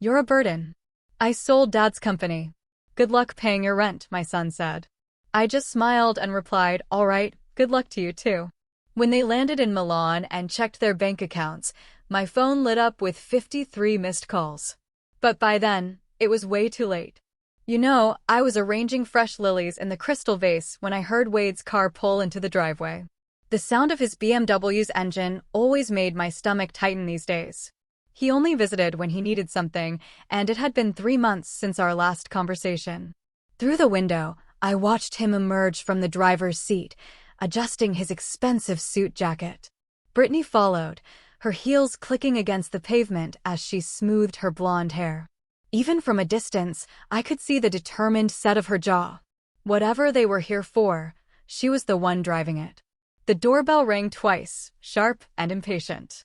You're a burden. I sold Dad's company. Good luck paying your rent, my son said. I just smiled and replied, all right, good luck to you too. When they landed in Milan and checked their bank accounts, my phone lit up with 53 missed calls. But by then, it was way too late. I was arranging fresh lilies in the crystal vase when I heard Wade's car pull into the driveway. The sound of his BMW's engine always made my stomach tighten these days. He only visited when he needed something, and it had been 3 months since our last conversation. Through the window, I watched him emerge from the driver's seat, adjusting his expensive suit jacket. Brittany followed, her heels clicking against the pavement as she smoothed her blonde hair. Even from a distance, I could see the determined set of her jaw. Whatever they were here for, she was the one driving it. The doorbell rang twice, sharp and impatient.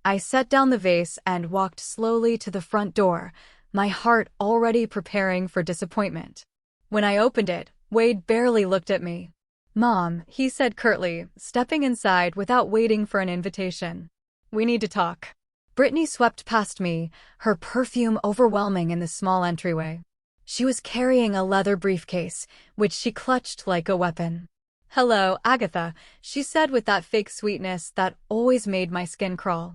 I set down the vase and walked slowly to the front door, my heart already preparing for disappointment. When I opened it, Wade barely looked at me. Mom, he said curtly, stepping inside without waiting for an invitation. We need to talk. Brittany swept past me, her perfume overwhelming in the small entryway. She was carrying a leather briefcase, which she clutched like a weapon. Hello, Agatha, she said with that fake sweetness that always made my skin crawl.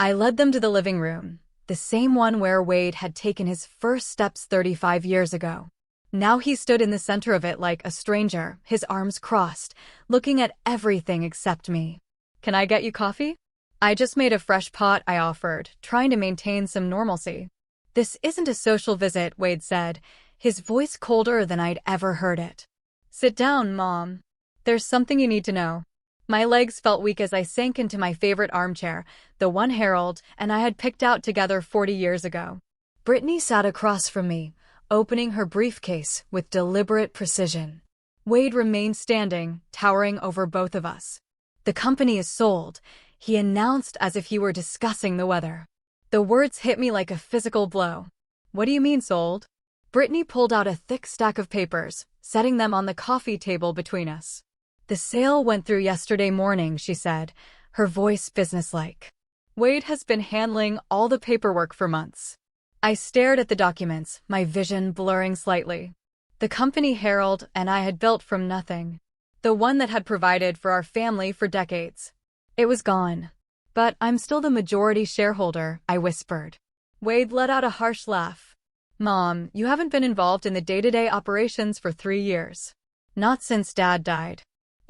I led them to the living room, the same one where Wade had taken his first steps 35 years ago. Now he stood in the center of it like a stranger, his arms crossed, looking at everything except me. Can I get you coffee? I just made a fresh pot, I offered, trying to maintain some normalcy. This isn't a social visit, Wade said, his voice colder than I'd ever heard it. Sit down, Mom. There's something you need to know. My legs felt weak as I sank into my favorite armchair, the one Harold and I had picked out together 40 years ago. Brittany sat across from me, opening her briefcase with deliberate precision. Wade remained standing, towering over both of us. The company is sold, he announced as if he were discussing the weather. The words hit me like a physical blow. What do you mean sold? Brittany pulled out a thick stack of papers, setting them on the coffee table between us. The sale went through yesterday morning, she said, her voice businesslike. Wade has been handling all the paperwork for months. I stared at the documents, my vision blurring slightly. The company Harold and I had built from nothing. The one that had provided for our family for decades. It was gone. But I'm still the majority shareholder, I whispered. Wade let out a harsh laugh. Mom, you haven't been involved in the day-to-day operations for 3 years. Not since Dad died.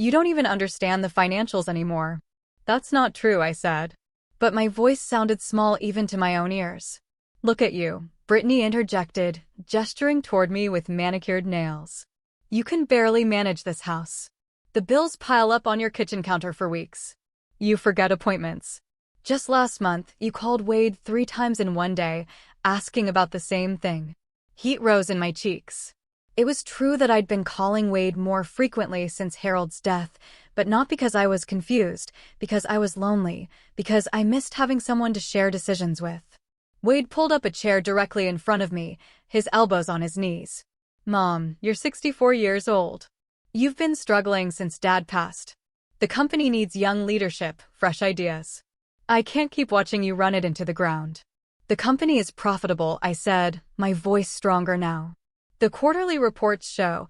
You don't even understand the financials anymore. That's not true, I said. But my voice sounded small even to my own ears. Look at you, Brittany interjected, gesturing toward me with manicured nails. You can barely manage this house. The bills pile up on your kitchen counter for weeks. You forget appointments. Just last month, you called Wade 3 times in one day, asking about the same thing. Heat rose in my cheeks. It was true that I'd been calling Wade more frequently since Harold's death, but not because I was confused, because I was lonely, because I missed having someone to share decisions with. Wade pulled up a chair directly in front of me, his elbows on his knees. Mom, you're 64 years old. You've been struggling since Dad passed. The company needs young leadership, fresh ideas. I can't keep watching you run it into the ground. The company is profitable, I said, my voice stronger now. The quarterly reports show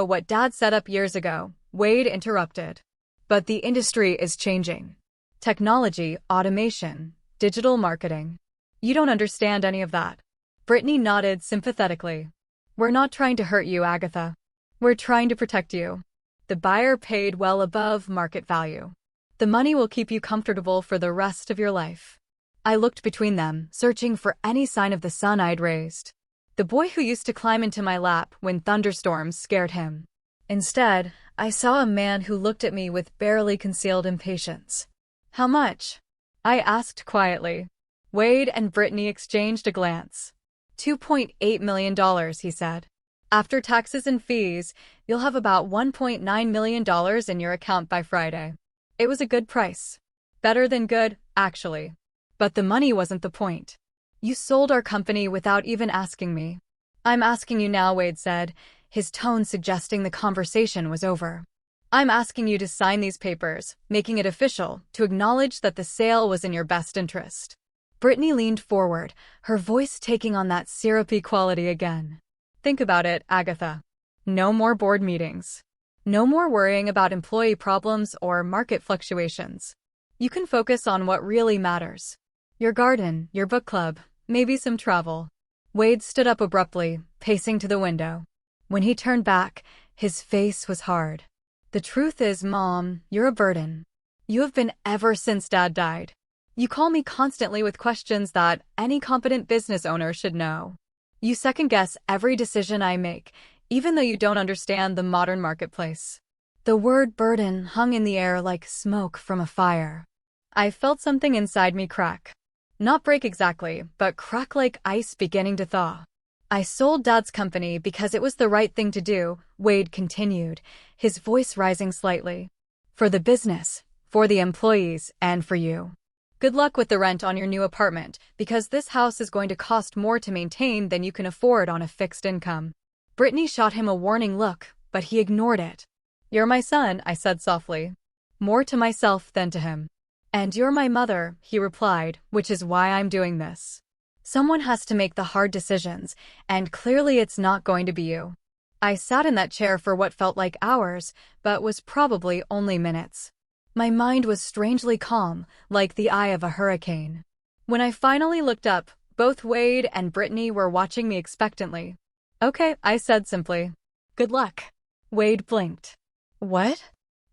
what Dad set up years ago, Wade interrupted. But the industry is changing. Technology, automation, digital marketing. You don't understand any of that. Brittany nodded sympathetically. We're not trying to hurt you, Agatha. We're trying to protect you. The buyer paid well above market value. The money will keep you comfortable for the rest of your life. I looked between them, searching for any sign of the son I'd raised. The boy who used to climb into my lap when thunderstorms scared him. Instead, I saw a man who looked at me with barely concealed impatience. How much? I asked quietly. Wade and Brittany exchanged a glance. $2.8 million, he said. After taxes and fees, you'll have about $1.9 million in your account by Friday. It was a good price. Better than good, actually. But the money wasn't the point. You sold our company without even asking me. I'm asking you now, Wade said, his tone suggesting the conversation was over. I'm asking you to sign these papers, making it official, to acknowledge that the sale was in your best interest. Brittany leaned forward, her voice taking on that syrupy quality again. Think about it, Agatha. No more board meetings. No more worrying about employee problems or market fluctuations. You can focus on what really matters. Your garden, your book club, maybe some travel. Wade stood up abruptly, pacing to the window. When he turned back, his face was hard. The truth is, Mom, you're a burden. You have been ever since Dad died. You call me constantly with questions that any competent business owner should know. You second-guess every decision I make, even though you don't understand the modern marketplace. The word burden hung in the air like smoke from a fire. I felt something inside me crack. Not break exactly, but crack like ice beginning to thaw. I sold Dad's company because it was the right thing to do, Wade continued, his voice rising slightly. For the business, for the employees, and for you. Good luck with the rent on your new apartment, because this house is going to cost more to maintain than you can afford on a fixed income. Brittany shot him a warning look, but he ignored it. You're my son, I said softly. More to myself than to him. And you're my mother, he replied, which is why I'm doing this. Someone has to make the hard decisions, and clearly it's not going to be you. I sat in that chair for what felt like hours, but was probably only minutes. My mind was strangely calm, like the eye of a hurricane. When I finally looked up, both Wade and Brittany were watching me expectantly. Okay, I said simply. Good luck. Wade blinked. What?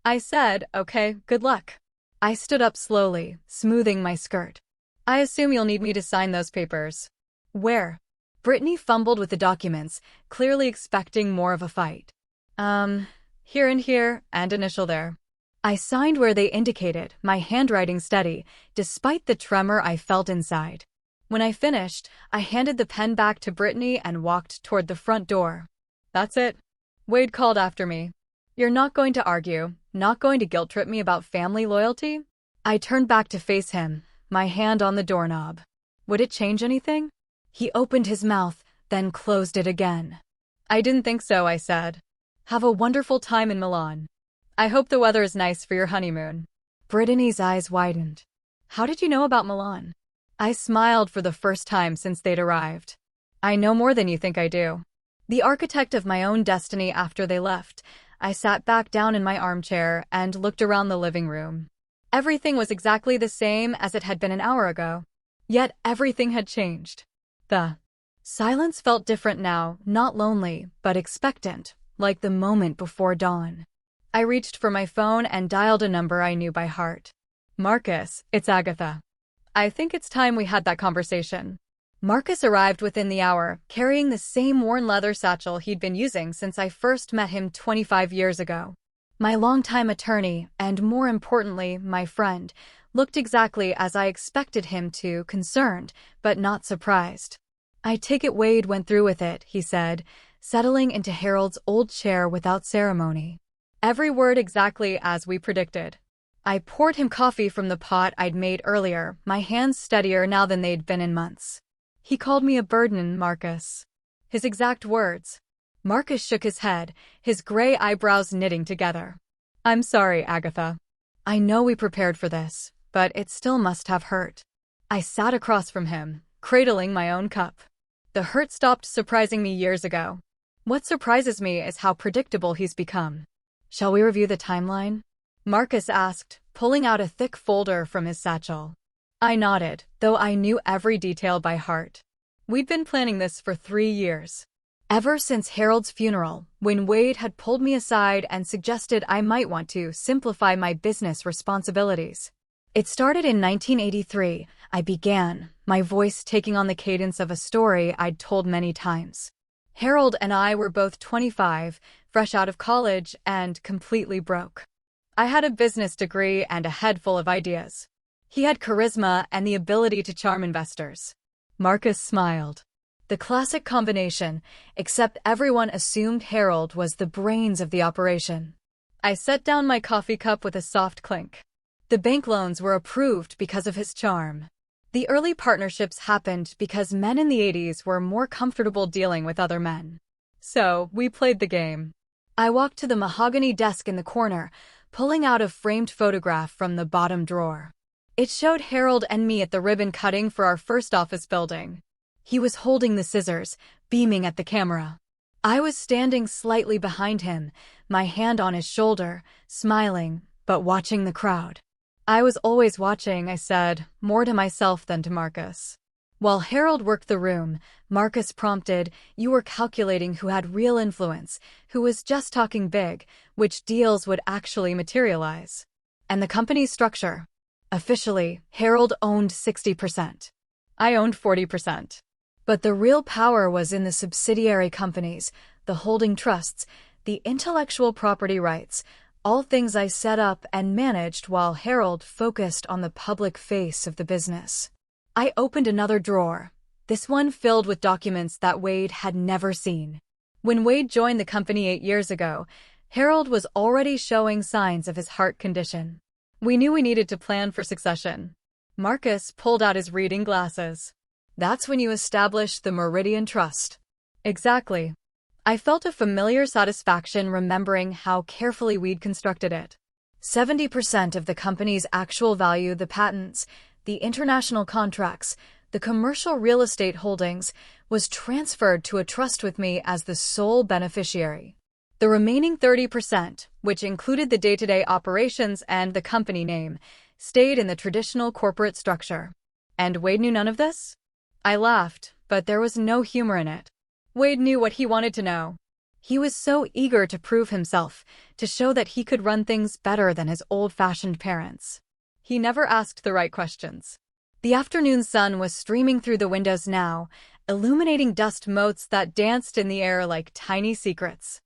I said, okay, good luck. I stood up slowly, smoothing my skirt. I assume you'll need me to sign those papers. Where? Brittany fumbled with the documents, clearly expecting more of a fight. Here and here, and initial there. I signed where they indicated, my handwriting steady, despite the tremor I felt inside. When I finished, I handed the pen back to Brittany and walked toward the front door. That's it. Wade called after me. You're not going to argue, not going to guilt-trip me about family loyalty? I turned back to face him, my hand on the doorknob. Would it change anything? He opened his mouth, then closed it again. I didn't think so, I said. Have a wonderful time in Milan. I hope the weather is nice for your honeymoon. Brittany's eyes widened. How did you know about Milan? I smiled for the first time since they'd arrived. I know more than you think I do. The architect of my own destiny after they left, I sat back down in my armchair and looked around the living room. Everything was exactly the same as it had been an hour ago. Yet everything had changed. The silence felt different now, not lonely, but expectant, like the moment before dawn. I reached for my phone and dialed a number I knew by heart. Marcus, it's Agatha. I think it's time we had that conversation. Marcus arrived within the hour, carrying the same worn leather satchel he'd been using since I first met him 25 years ago. My longtime attorney, and more importantly, my friend, looked exactly as I expected him to, concerned, but not surprised. I take it Wade went through with it, he said, settling into Harold's old chair without ceremony. Every word exactly as we predicted. I poured him coffee from the pot I'd made earlier, my hands steadier now than they'd been in months. He called me a burden, Marcus. His exact words. Marcus shook his head, his gray eyebrows knitting together. I'm sorry, Agatha. I know we prepared for this, but it still must have hurt. I sat across from him, cradling my own cup. The hurt stopped surprising me years ago. What surprises me is how predictable he's become. Shall we review the timeline? Marcus asked, pulling out a thick folder from his satchel. I nodded, though I knew every detail by heart. We'd been planning this for 3 years. Ever since Harold's funeral, when Wade had pulled me aside and suggested I might want to simplify my business responsibilities. It started in 1983, I began, my voice taking on the cadence of a story I'd told many times. Harold and I were both 25, fresh out of college, and completely broke. I had a business degree and a head full of ideas. He had charisma and the ability to charm investors. Marcus smiled. The classic combination, except everyone assumed Harold was the brains of the operation. I set down my coffee cup with a soft clink. The bank loans were approved because of his charm. The early partnerships happened because men in the 80s were more comfortable dealing with other men. So, we played the game. I walked to the mahogany desk in the corner, pulling out a framed photograph from the bottom drawer. It showed Harold and me at the ribbon cutting for our first office building. He was holding the scissors, beaming at the camera. I was standing slightly behind him, my hand on his shoulder, smiling, but watching the crowd. I was always watching, I said, more to myself than to Marcus. While Harold worked the room, Marcus prompted, "You were calculating who had real influence, who was just talking big, which deals would actually materialize. And the company's structure. Officially, Harold owned 60%. I owned 40%. But the real power was in the subsidiary companies, the holding trusts, the intellectual property rights, all things I set up and managed while Harold focused on the public face of the business." I opened another drawer, this one filled with documents that Wade had never seen. When Wade joined the company 8 years ago, Harold was already showing signs of his heart condition. We knew we needed to plan for succession. Marcus pulled out his reading glasses. "That's when you established the Meridian Trust." Exactly. I felt a familiar satisfaction remembering how carefully we'd constructed it. 70% of the company's actual value, the patents, the international contracts, the commercial real estate holdings, was transferred to a trust with me as the sole beneficiary. The remaining 30%, which included the day-to-day operations and the company name, stayed in the traditional corporate structure. And Wade knew none of this? I laughed, but there was no humor in it. Wade knew what he wanted to know. He was so eager to prove himself, to show that he could run things better than his old-fashioned parents. He never asked the right questions. The afternoon sun was streaming through the windows now, illuminating dust motes that danced in the air like tiny secrets.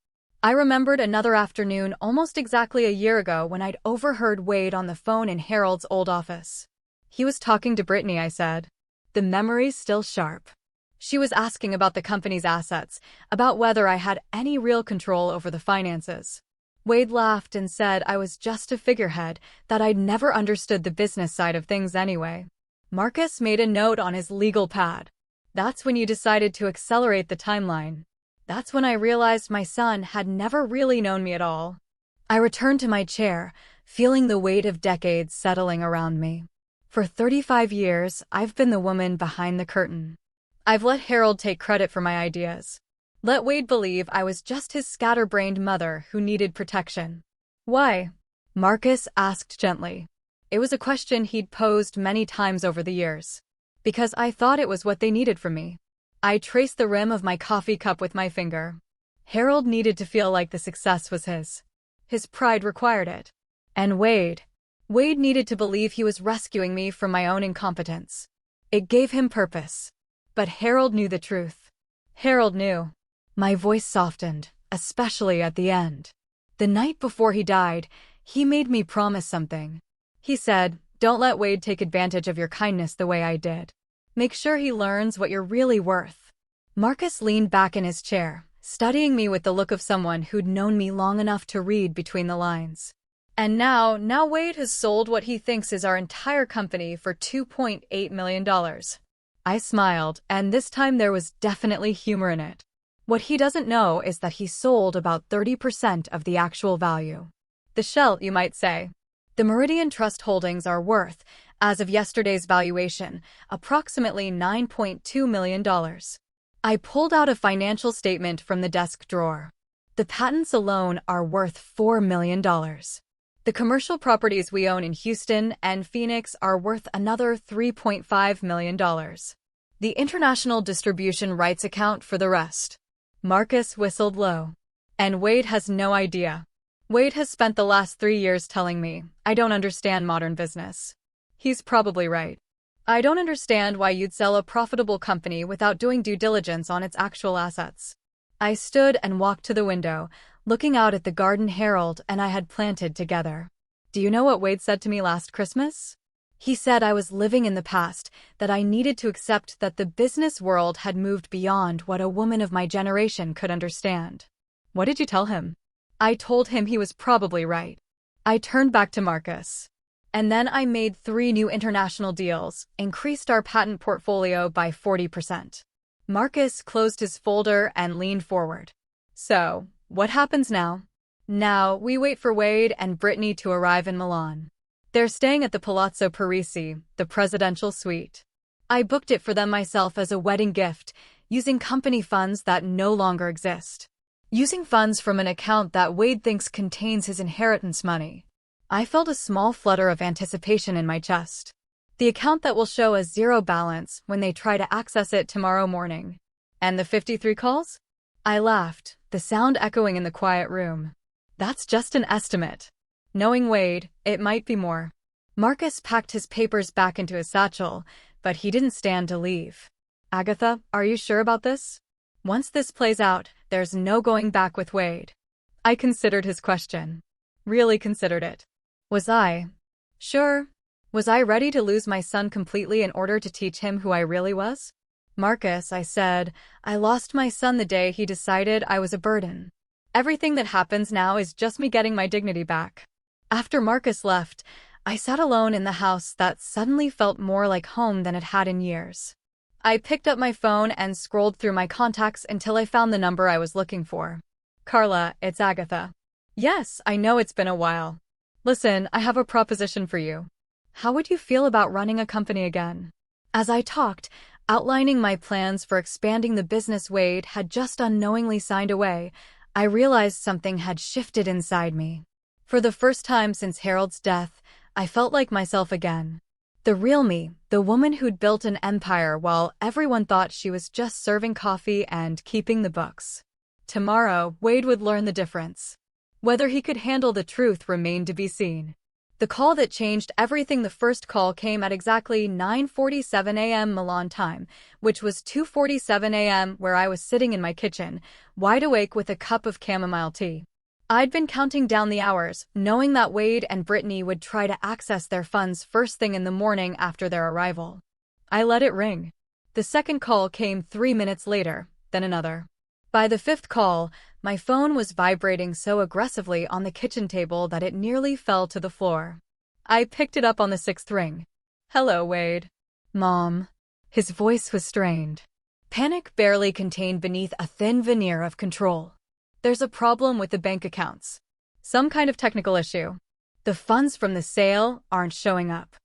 I remembered another afternoon almost exactly a year ago when I'd overheard Wade on the phone in Harold's old office. He was talking to Brittany, I said. The memory's still sharp. She was asking about the company's assets, about whether I had any real control over the finances. Wade laughed and said I was just a figurehead, that I'd never understood the business side of things anyway. Marcus made a note on his legal pad. That's when you decided to accelerate the timeline. That's when I realized my son had never really known me at all. I returned to my chair, feeling the weight of decades settling around me. For 35 years, I've been the woman behind the curtain. I've let Harold take credit for my ideas. Let Wade believe I was just his scatterbrained mother who needed protection. Why? Marcus asked gently. It was a question he'd posed many times over the years. Because I thought it was what they needed from me. I traced the rim of my coffee cup with my finger. Harold needed to feel like the success was his. His pride required it. And Wade needed to believe he was rescuing me from my own incompetence. It gave him purpose. But Harold knew the truth. Harold knew. My voice softened, especially at the end. The night before he died, he made me promise something. He said, "Don't let Wade take advantage of your kindness the way I did. Make sure he learns what you're really worth." Marcus leaned back in his chair, studying me with the look of someone who'd known me long enough to read between the lines. And now Wade has sold what he thinks is our entire company for $2.8 million. I smiled, and this time there was definitely humor in it. What he doesn't know is that he sold about 30% of the actual value. The shell, you might say. The Meridian Trust holdings are worth, as of yesterday's valuation, approximately $9.2 million. I pulled out a financial statement from the desk drawer. The patents alone are worth $4 million. The commercial properties we own in Houston and Phoenix are worth another $3.5 million. The international distribution rights account for the rest. Marcus whistled low. And Wade has no idea. Wade has spent the last 3 years telling me, I don't understand modern business. He's probably right. I don't understand why you'd sell a profitable company without doing due diligence on its actual assets. I stood and walked to the window, looking out at the garden Harold and I had planted together. Do you know what Wade said to me last Christmas? He said I was living in the past, that I needed to accept that the business world had moved beyond what a woman of my generation could understand. What did you tell him? I told him he was probably right. I turned back to Marcus. And then I made 3 new international deals, increased our patent portfolio by 40%. Marcus closed his folder and leaned forward. So, what happens now? Now, we wait for Wade and Brittany to arrive in Milan. They're staying at the Palazzo Parisi, the presidential suite. I booked it for them myself as a wedding gift, using company funds that no longer exist. Using funds from an account that Wade thinks contains his inheritance money. I felt a small flutter of anticipation in my chest. The account that will show a zero balance when they try to access it tomorrow morning. And the 53 calls? I laughed, the sound echoing in the quiet room. That's just an estimate. Knowing Wade, it might be more. Marcus packed his papers back into his satchel, but he didn't stand to leave. Agatha, are you sure about this? Once this plays out, there's no going back with Wade. I considered his question. Really considered it. Was I? Sure. Was I ready to lose my son completely in order to teach him who I really was? Marcus, I said, I lost my son the day he decided I was a burden. Everything that happens now is just me getting my dignity back. After Marcus left, I sat alone in the house that suddenly felt more like home than it had in years. I picked up my phone and scrolled through my contacts until I found the number I was looking for. Carla, it's Agatha. Yes, I know it's been a while. Listen, I have a proposition for you. How would you feel about running a company again? As I talked, outlining my plans for expanding the business Wade had just unknowingly signed away, I realized something had shifted inside me. For the first time since Harold's death, I felt like myself again. The real me, the woman who'd built an empire while everyone thought she was just serving coffee and keeping the books. Tomorrow, Wade would learn the difference. Whether he could handle the truth remained to be seen. The call that changed everything. The first call came at exactly 9:47 a.m. Milan time, which was 2:47 a.m. where I was sitting in my kitchen, wide awake with a cup of chamomile tea. I'd been counting down the hours, knowing that Wade and Brittany would try to access their funds first thing in the morning after their arrival. I let it ring. The second call came 3 minutes later, then another. By the fifth call, my phone was vibrating so aggressively on the kitchen table that it nearly fell to the floor. I picked it up on the sixth ring. Hello, Wade. Mom. His voice was strained. Panic barely contained beneath a thin veneer of control. There's a problem with the bank accounts. Some kind of technical issue. The funds from the sale aren't showing up.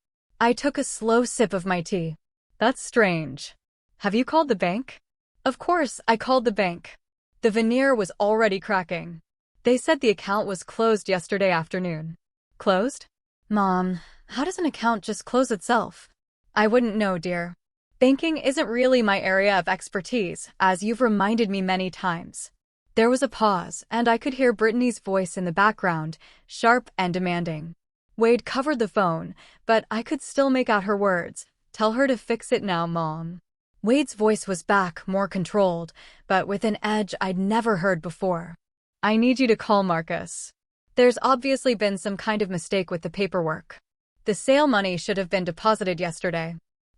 I took a slow sip of my tea. That's strange. Have you called the bank? Of course, I called the bank. The veneer was already cracking. They said the account was closed yesterday afternoon. Closed? Mom, how does an account just close itself? I wouldn't know, dear. Banking isn't really my area of expertise, as you've reminded me many times. There was a pause, and I could hear Brittany's voice in the background, sharp and demanding. Wade covered the phone, but I could still make out her words. Tell her to fix it now, Mom. Wade's voice was back, more controlled, but with an edge I'd never heard before. I need you to call Marcus. There's obviously been some kind of mistake with the paperwork. The sale money should have been deposited yesterday.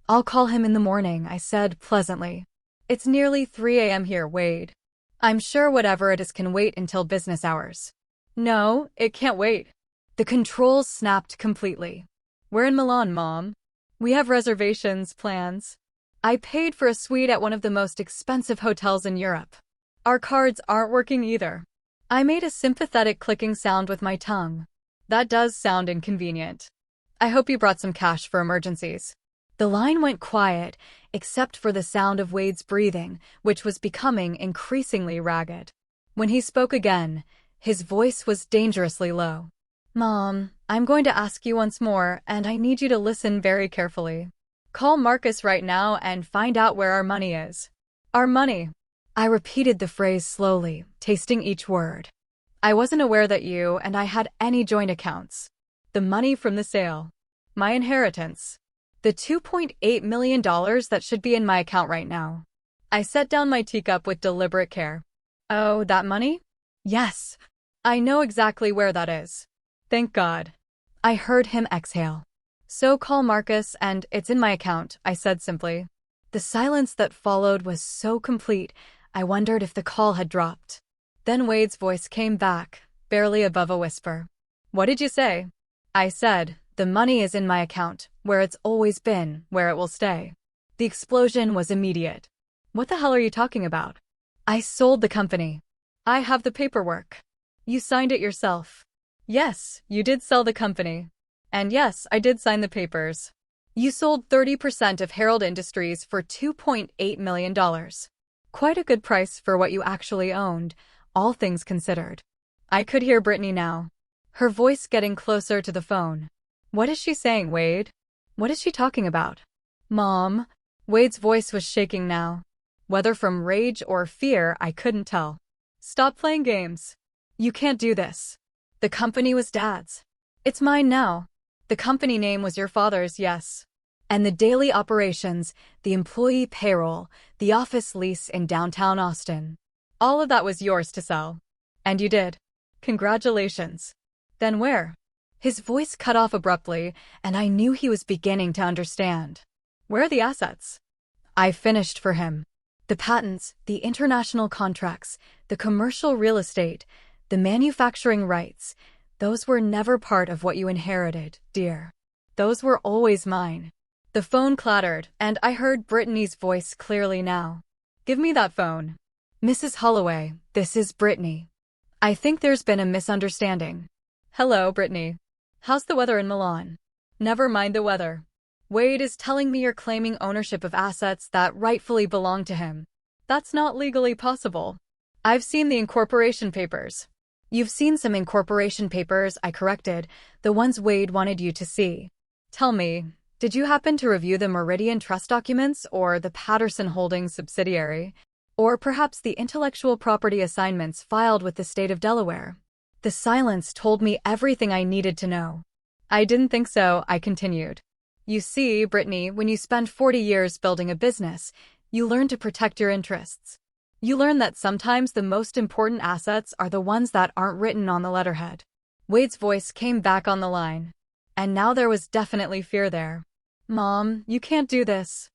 I'll call him in the morning, I said pleasantly. It's nearly 3 a.m. here, Wade. I'm sure whatever it is can wait until business hours. No, it can't wait. The controls snapped completely. We're in Milan, Mom. We have reservations, plans. I paid for a suite at one of the most expensive hotels in Europe. Our cards aren't working either. I made a sympathetic clicking sound with my tongue. That does sound inconvenient. I hope you brought some cash for emergencies. The line went quiet, except for the sound of Wade's breathing, which was becoming increasingly ragged. When he spoke again, his voice was dangerously low. Mom, I'm going to ask you once more, and I need you to listen very carefully. Call Marcus right now and find out where our money is. Our money. I repeated the phrase slowly, tasting each word. I wasn't aware that you and I had any joint accounts. The money from the sale. My inheritance. The $2.8 million that should be in my account right now. I set down my teacup with deliberate care. Oh, that money? Yes. I know exactly where that is. Thank God. I heard him exhale. So call Marcus and it's in my account, I said simply. The silence that followed was so complete, I wondered if the call had dropped. Then Wade's voice came back, barely above a whisper. What did you say? I said, the money is in my account, where it's always been, where it will stay. The explosion was immediate. What the hell are you talking about? I sold the company. I have the paperwork. You signed it yourself. Yes, you did sell the company. And yes, I did sign the papers. You sold 30% of Herald Industries for $2.8 million. Quite a good price for what you actually owned, all things considered. I could hear Brittany now, her voice getting closer to the phone. What is she saying, Wade? What is she talking about? Mom. Wade's voice was shaking now. Whether from rage or fear, I couldn't tell. Stop playing games. You can't do this. The company was Dad's. It's mine now. The company name was your father's, yes. And the daily operations, the employee payroll, the office lease in downtown Austin. All of that was yours to sell. And you did. Congratulations. Then where? His voice cut off abruptly, and I knew he was beginning to understand. Where are the assets? I finished for him. The patents, the international contracts, the commercial real estate, the manufacturing rights, those were never part of what you inherited, dear. Those were always mine. The phone clattered, and I heard Brittany's voice clearly now. Give me that phone. Mrs. Holloway, this is Brittany. I think there's been a misunderstanding. Hello, Brittany. How's the weather in Milan? Never mind the weather. Wade is telling me you're claiming ownership of assets that rightfully belong to him. That's not legally possible. I've seen the incorporation papers. You've seen some incorporation papers, I corrected, the ones Wade wanted you to see. Tell me, did you happen to review the Meridian Trust documents or the Patterson Holdings subsidiary? Or perhaps the intellectual property assignments filed with the state of Delaware? The silence told me everything I needed to know. I didn't think so, I continued. You see, Brittany, when you spend 40 years building a business, you learn to protect your interests. You learn that sometimes the most important assets are the ones that aren't written on the letterhead. Wade's voice came back on the line. And now there was definitely fear there. Mom, you can't do this.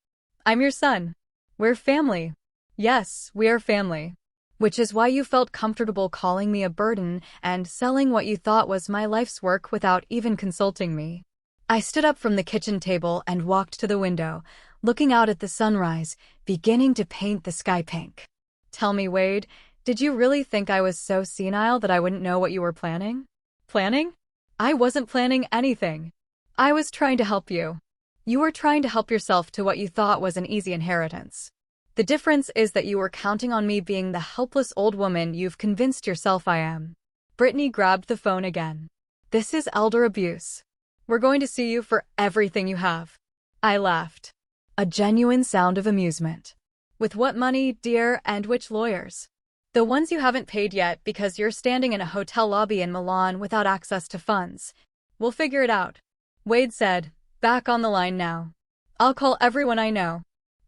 I'm your son. We're family. Yes, we are family. Which is why you felt comfortable calling me a burden and selling what you thought was my life's work without even consulting me. I stood up from the kitchen table and walked to the window, looking out at the sunrise, beginning to paint the sky pink. Tell me, Wade, did you really think I was so senile that I wouldn't know what you were planning? Planning? I wasn't planning anything. I was trying to help you. You were trying to help yourself to what you thought was an easy inheritance. The difference is that you were counting on me being the helpless old woman you've convinced yourself I am. Brittany grabbed the phone again. This is elder abuse. We're going to sue you for everything you have. I laughed. A genuine sound of amusement. With what money, dear, and which lawyers? The ones you haven't paid yet because you're standing in a hotel lobby in Milan without access to funds. We'll figure it out. Wade said, back on the line now. I'll call everyone I know.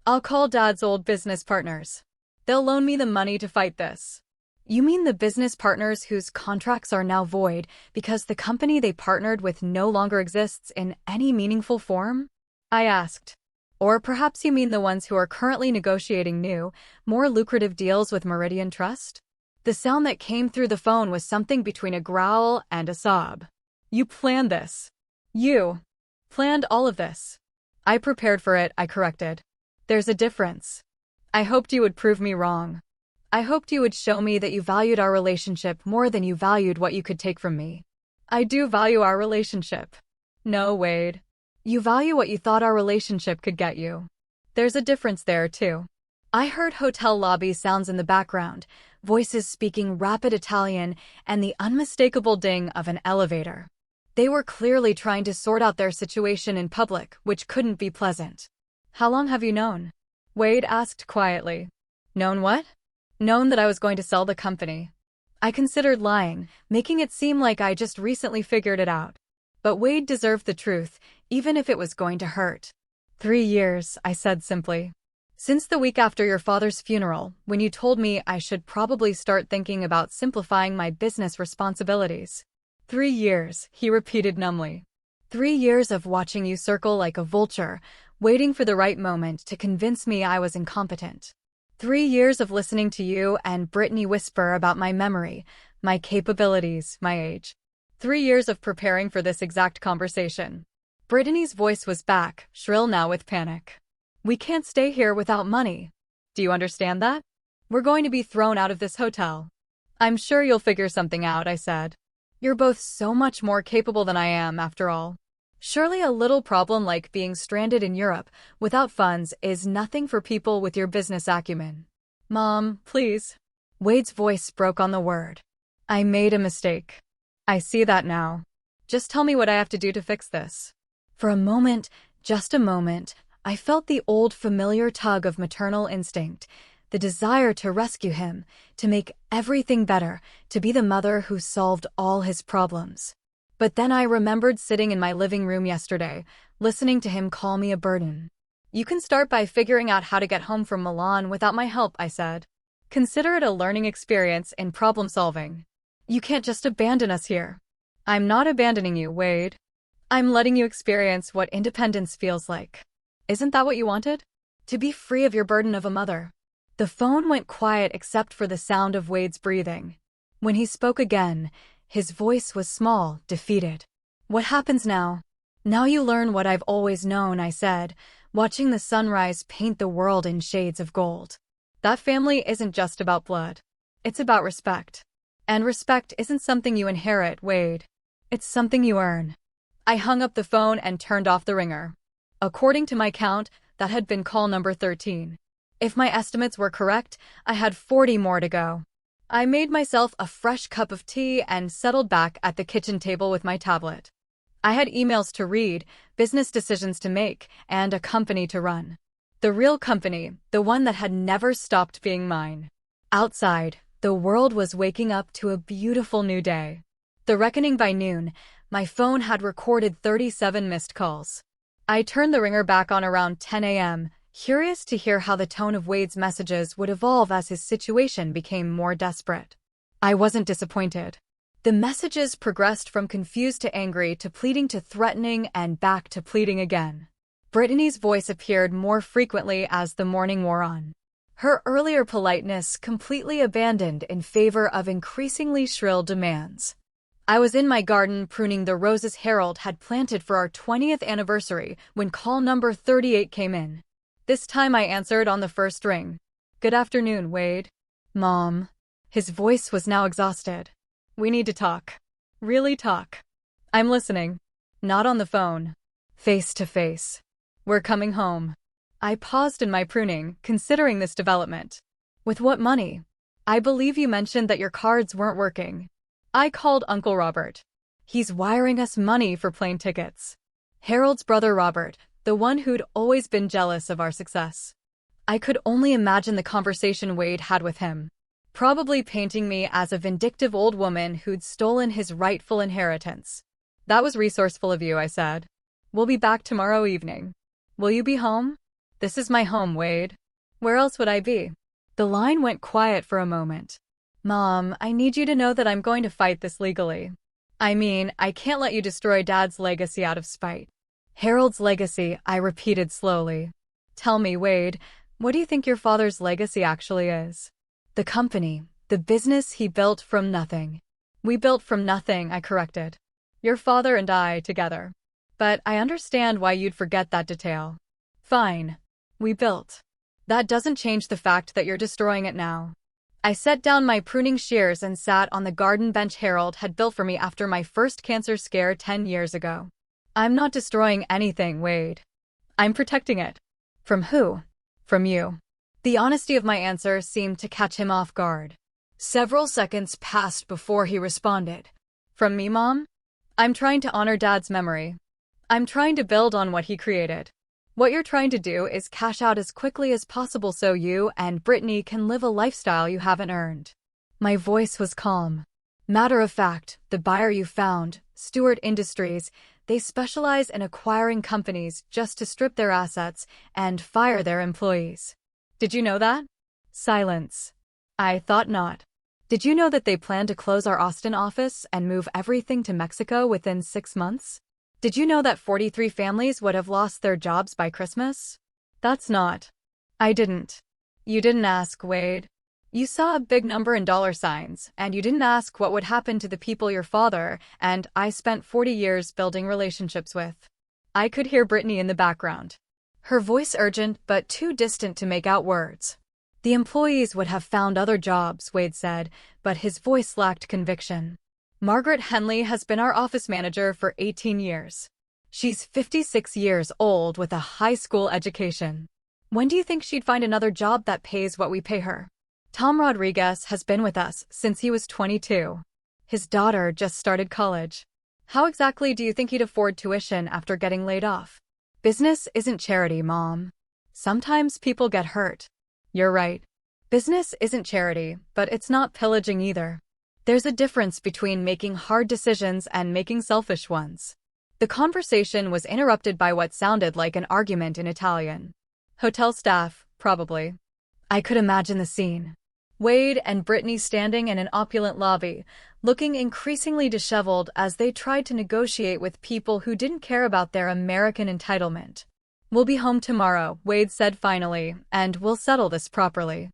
I'll call Dad's old business partners. They'll loan me the money to fight this. You mean the business partners whose contracts are now void because the company they partnered with no longer exists in any meaningful form? I asked. Or perhaps you mean the ones who are currently negotiating new, more lucrative deals with Meridian Trust? The sound that came through the phone was something between a growl and a sob. You planned this. You planned all of this. I prepared for it, I corrected. There's a difference. I hoped you would prove me wrong. I hoped you would show me that you valued our relationship more than you valued what you could take from me. I do value our relationship. No, Wade. You value what you thought our relationship could get you. There's a difference there, too. I heard hotel lobby sounds in the background, voices speaking rapid Italian, and the unmistakable ding of an elevator. They were clearly trying to sort out their situation in public, which couldn't be pleasant. How long have you known? Wade asked quietly. Known what? Known that I was going to sell the company. I considered lying, making it seem like I just recently figured it out. But Wade deserved the truth, even if it was going to hurt. 3 years, I said simply. Since the week after your father's funeral, when you told me I should probably start thinking about simplifying my business responsibilities. 3 years, he repeated numbly. 3 years of watching you circle like a vulture, waiting for the right moment to convince me I was incompetent. 3 years of listening to you and Brittany whisper about my memory, my capabilities, my age. 3 years of preparing for this exact conversation. Brittany's voice was back, shrill now with panic. We can't stay here without money. Do you understand that? We're going to be thrown out of this hotel. I'm sure you'll figure something out, I said. You're both so much more capable than I am, after all. Surely a little problem like being stranded in Europe without funds is nothing for people with your business acumen. Mom, please. Wade's voice broke on the word. I made a mistake. I see that now. Just tell me what I have to do to fix this. For a moment, just a moment, I felt the old familiar tug of maternal instinct, the desire to rescue him, to make everything better, to be the mother who solved all his problems. But then I remembered sitting in my living room yesterday, listening to him call me a burden. You can start by figuring out how to get home from Milan without my help, I said. Consider it a learning experience in problem solving. You can't just abandon us here. I'm not abandoning you, Wade. I'm letting you experience what independence feels like. Isn't that what you wanted? To be free of your burden of a mother. The phone went quiet except for the sound of Wade's breathing. When he spoke again, his voice was small, defeated. What happens now? Now you learn what I've always known, I said, watching the sunrise paint the world in shades of gold. That family isn't just about blood. It's about respect. And respect isn't something you inherit, Wade. It's something you earn. I hung up the phone and turned off the ringer. According to my count, that had been call number 13. If my estimates were correct, I had 40 more to go. I made myself a fresh cup of tea and settled back at the kitchen table with my tablet. I had emails to read, business decisions to make, and a company to run. The real company, the one that had never stopped being mine. Outside, the world was waking up to a beautiful new day. The reckoning by noon, my phone had recorded 37 missed calls. I turned the ringer back on around 10 a.m., curious to hear how the tone of Wade's messages would evolve as his situation became more desperate. I wasn't disappointed. The messages progressed from confused to angry to pleading to threatening and back to pleading again. Brittany's voice appeared more frequently as the morning wore on. Her earlier politeness completely abandoned in favor of increasingly shrill demands. I was in my garden pruning the roses Harold had planted for our 20th anniversary when call number 38 came in. This time I answered on the first ring. Good afternoon, Wade. Mom. His voice was now exhausted. We need to talk. Really talk. I'm listening. Not on the phone. Face to face. We're coming home. I paused in my pruning, considering this development. With what money? I believe you mentioned that your cards weren't working. I called Uncle Robert. He's wiring us money for plane tickets. Harold's brother Robert, the one who'd always been jealous of our success. I could only imagine the conversation Wade had with him. Probably painting me as a vindictive old woman who'd stolen his rightful inheritance. That was resourceful of you, I said. We'll be back tomorrow evening. Will you be home? This is my home, Wade. Where else would I be? The line went quiet for a moment. Mom, I need you to know that I'm going to fight this legally. I mean, I can't let you destroy Dad's legacy out of spite. Harold's legacy, I repeated slowly. Tell me, Wade, what do you think your father's legacy actually is? The company, the business he built from nothing. We built from nothing, I corrected. Your father and I together. But I understand why you'd forget that detail. Fine. We built. That doesn't change the fact that you're destroying it now. I set down my pruning shears and sat on the garden bench Harold had built for me after my first cancer scare 10 years ago. I'm not destroying anything, Wade. I'm protecting it. From who? From you. The honesty of my answer seemed to catch him off guard. Several seconds passed before he responded. From me, Mom? I'm trying to honor Dad's memory. I'm trying to build on what he created. What you're trying to do is cash out as quickly as possible so you and Brittany can live a lifestyle you haven't earned. My voice was calm. Matter of fact, the buyer you found, Stewart Industries, they specialize in acquiring companies just to strip their assets and fire their employees. Did you know that? Silence. I thought not. Did you know that they plan to close our Austin office and move everything to Mexico within 6 months? Did you know that 43 families would have lost their jobs by Christmas? That's not. I didn't. You didn't ask, Wade. You saw a big number in dollar signs, and you didn't ask what would happen to the people your father and I spent 40 years building relationships with. I could hear Brittany in the background. Her voice urgent but too distant to make out words. The employees would have found other jobs, Wade said, but his voice lacked conviction. Margaret Henley has been our office manager for 18 years. She's 56 years old with a high school education. When do you think she'd find another job that pays what we pay her? Tom Rodriguez has been with us since he was 22. His daughter just started college. How exactly do you think he'd afford tuition after getting laid off? Business isn't charity, Mom. Sometimes people get hurt. You're right. Business isn't charity, but it's not pillaging either. There's a difference between making hard decisions and making selfish ones. The conversation was interrupted by what sounded like an argument in Italian. Hotel staff, probably. I could imagine the scene. Wade and Brittany standing in an opulent lobby, looking increasingly disheveled as they tried to negotiate with people who didn't care about their American entitlement. We'll be home tomorrow, Wade said finally, and we'll settle this properly.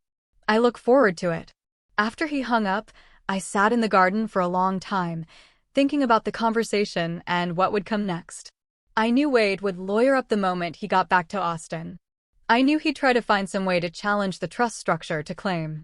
I look forward to it. After he hung up, I sat in the garden for a long time, thinking about the conversation and what would come next. I knew Wade would lawyer up the moment he got back to Austin. I knew he'd try to find some way to challenge the trust structure to claim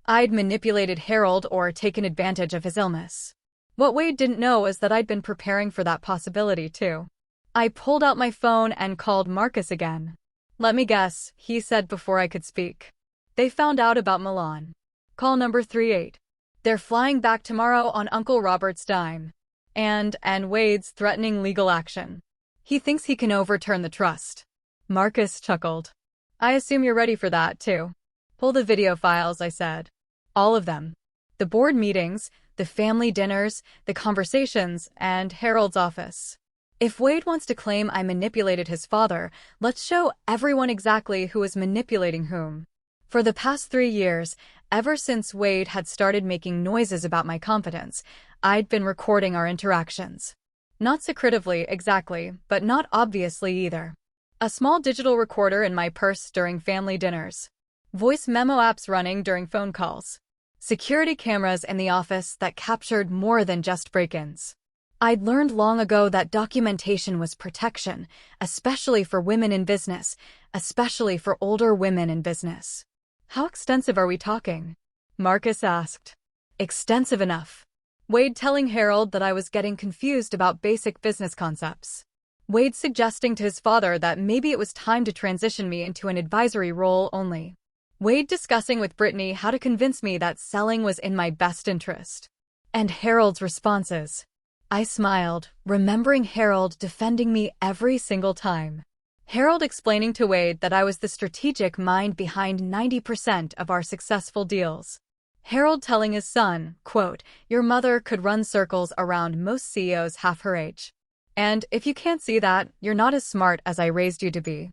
I'd manipulated Harold or taken advantage of his illness. What Wade didn't know is that I'd been preparing for that possibility too. I pulled out my phone and called Marcus again. Let me guess, he said before I could speak. They found out about Milan. Call number 38. They're flying back tomorrow on Uncle Robert's dime. And Wade's threatening legal action. He thinks he can overturn the trust. Marcus chuckled. I assume you're ready for that too. Pull the video files, I said. All of them. The board meetings, the family dinners, the conversations, and Harold's office. If Wade wants to claim I manipulated his father, let's show everyone exactly who was manipulating whom. For the past 3 years, ever since Wade had started making noises about my competence, I'd been recording our interactions. Not secretively, exactly, but not obviously either. A small digital recorder in my purse during family dinners. Voice memo apps running during phone calls. Security cameras in the office that captured more than just break-ins. I'd learned long ago that documentation was protection, especially for women in business, especially for older women in business. How extensive are we talking? Marcus asked. Extensive enough. Wade telling Harold that I was getting confused about basic business concepts. Wade suggesting to his father that maybe it was time to transition me into an advisory role only. Wade discussing with Brittany how to convince me that selling was in my best interest. And Harold's responses. I smiled, remembering Harold defending me every single time. Harold explaining to Wade that I was the strategic mind behind 90% of our successful deals. Harold telling his son, quote, your mother could run circles around most CEOs half her age. And if you can't see that, you're not as smart as I raised you to be.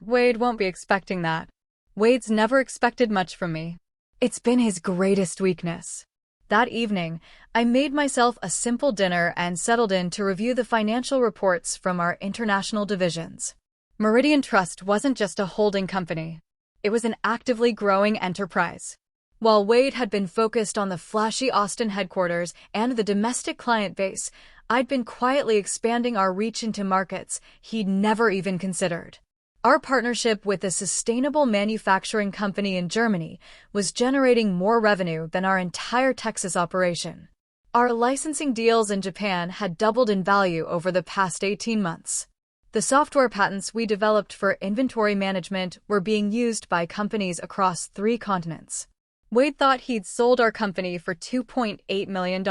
Wade won't be expecting that. Wade's never expected much from me. It's been his greatest weakness. That evening, I made myself a simple dinner and settled in to review the financial reports from our international divisions. Meridian Trust wasn't just a holding company. It was an actively growing enterprise. While Wade had been focused on the flashy Austin headquarters and the domestic client base, I'd been quietly expanding our reach into markets he'd never even considered. Our partnership with a sustainable manufacturing company in Germany was generating more revenue than our entire Texas operation. Our licensing deals in Japan had doubled in value over the past 18 months. The software patents we developed for inventory management were being used by companies across 3 continents. Wade thought he'd sold our company for $2.8 million.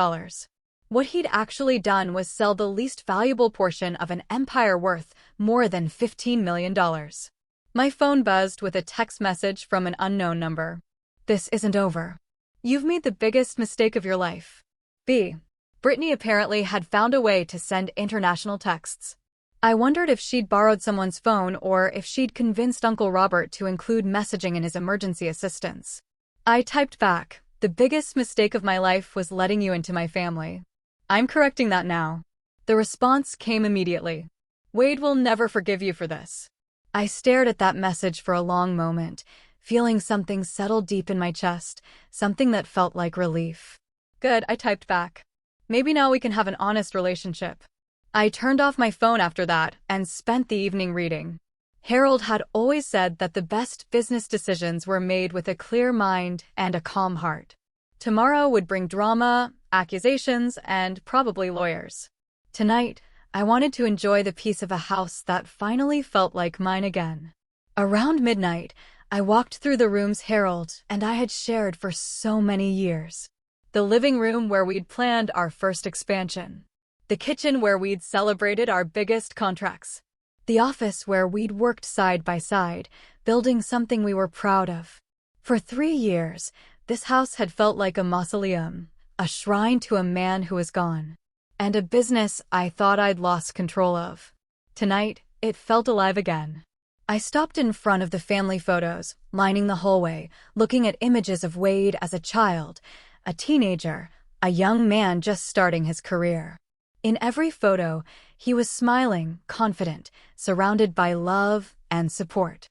What he'd actually done was sell the least valuable portion of an empire worth more than $15 million. My phone buzzed with a text message from an unknown number. This isn't over. You've made the biggest mistake of your life. B. Brittany apparently had found a way to send international texts. I wondered if she'd borrowed someone's phone or if she'd convinced Uncle Robert to include messaging in his emergency assistance. I typed back, the biggest mistake of my life was letting you into my family. I'm correcting that now. The response came immediately. Wade will never forgive you for this. I stared at that message for a long moment, feeling something settle deep in my chest, something that felt like relief. Good, I typed back. Maybe now we can have an honest relationship. I turned off my phone after that and spent the evening reading. Harold had always said that the best business decisions were made with a clear mind and a calm heart. Tomorrow would bring drama, accusations, and probably lawyers. Tonight, I wanted to enjoy the peace of a house that finally felt like mine again. Around midnight, I walked through the rooms Harold and I had shared for so many years. The living room where we'd planned our first expansion. The kitchen where we'd celebrated our biggest contracts. The office where we'd worked side by side, building something we were proud of. For 3 years, this house had felt like a mausoleum, a shrine to a man who was gone, and a business I thought I'd lost control of. Tonight, it felt alive again. I stopped in front of the family photos, lining the hallway, looking at images of Wade as a child, a teenager, a young man just starting his career. In every photo, he was smiling, confident, surrounded by love and support.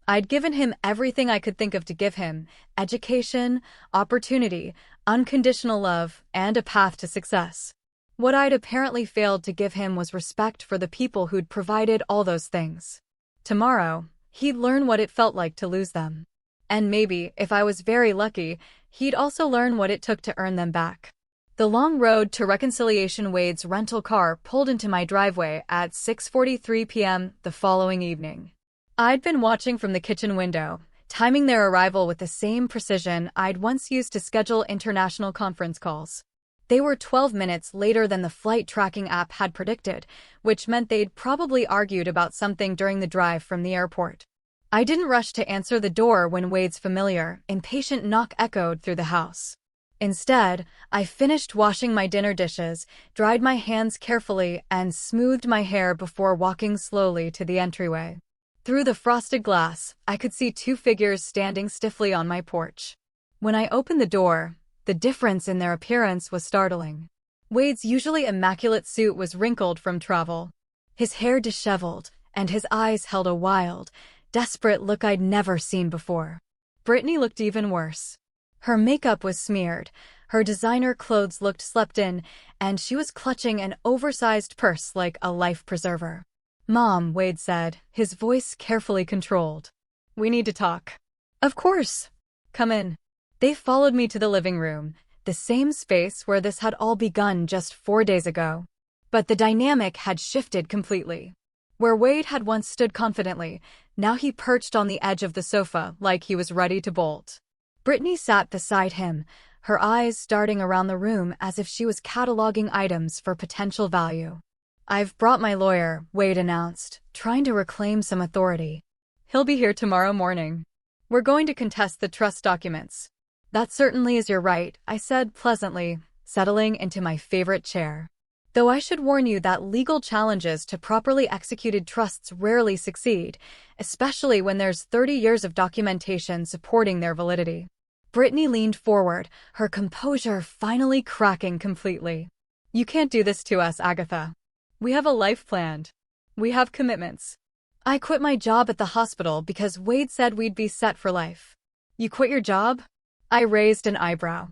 I'd given him everything I could think of to give him: education, opportunity, unconditional love, and a path to success. What I'd apparently failed to give him was respect for the people who'd provided all those things. Tomorrow, he'd learn what it felt like to lose them. And maybe, if I was very lucky, he'd also learn what it took to earn them back. The long road to reconciliation. Wade's rental car pulled into my driveway at 6:43 p.m. the following evening. I'd been watching from the kitchen window, timing their arrival with the same precision I'd once used to schedule international conference calls. They were 12 minutes later than the flight tracking app had predicted, which meant they'd probably argued about something during the drive from the airport. I didn't rush to answer the door when Wade's familiar, impatient knock echoed through the house. Instead, I finished washing my dinner dishes, dried my hands carefully, and smoothed my hair before walking slowly to the entryway. Through the frosted glass, I could see 2 figures standing stiffly on my porch. When I opened the door, the difference in their appearance was startling. Wade's usually immaculate suit was wrinkled from travel. His hair disheveled, and his eyes held a wild, desperate look I'd never seen before. Brittany looked even worse. Her makeup was smeared, her designer clothes looked slept in, and she was clutching an oversized purse like a life preserver. "Mom," Wade said, his voice carefully controlled. "We need to talk." "Of course. Come in." They followed me to the living room, the same space where this had all begun just 4 days ago. But the dynamic had shifted completely. Where Wade had once stood confidently, now he perched on the edge of the sofa like he was ready to bolt. Brittany sat beside him, her eyes darting around the room as if she was cataloging items for potential value. "I've brought my lawyer," Wade announced, trying to reclaim some authority. "He'll be here tomorrow morning. We're going to contest the trust documents." "That certainly is your right," I said pleasantly, settling into my favorite chair. Though I should warn you that legal challenges to properly executed trusts rarely succeed, especially when there's 30 years of documentation supporting their validity. Brittany leaned forward, her composure finally cracking completely. "You can't do this to us, Agatha. We have a life planned. We have commitments. I quit my job at the hospital because Wade said we'd be set for life." "You quit your job?" I raised an eyebrow.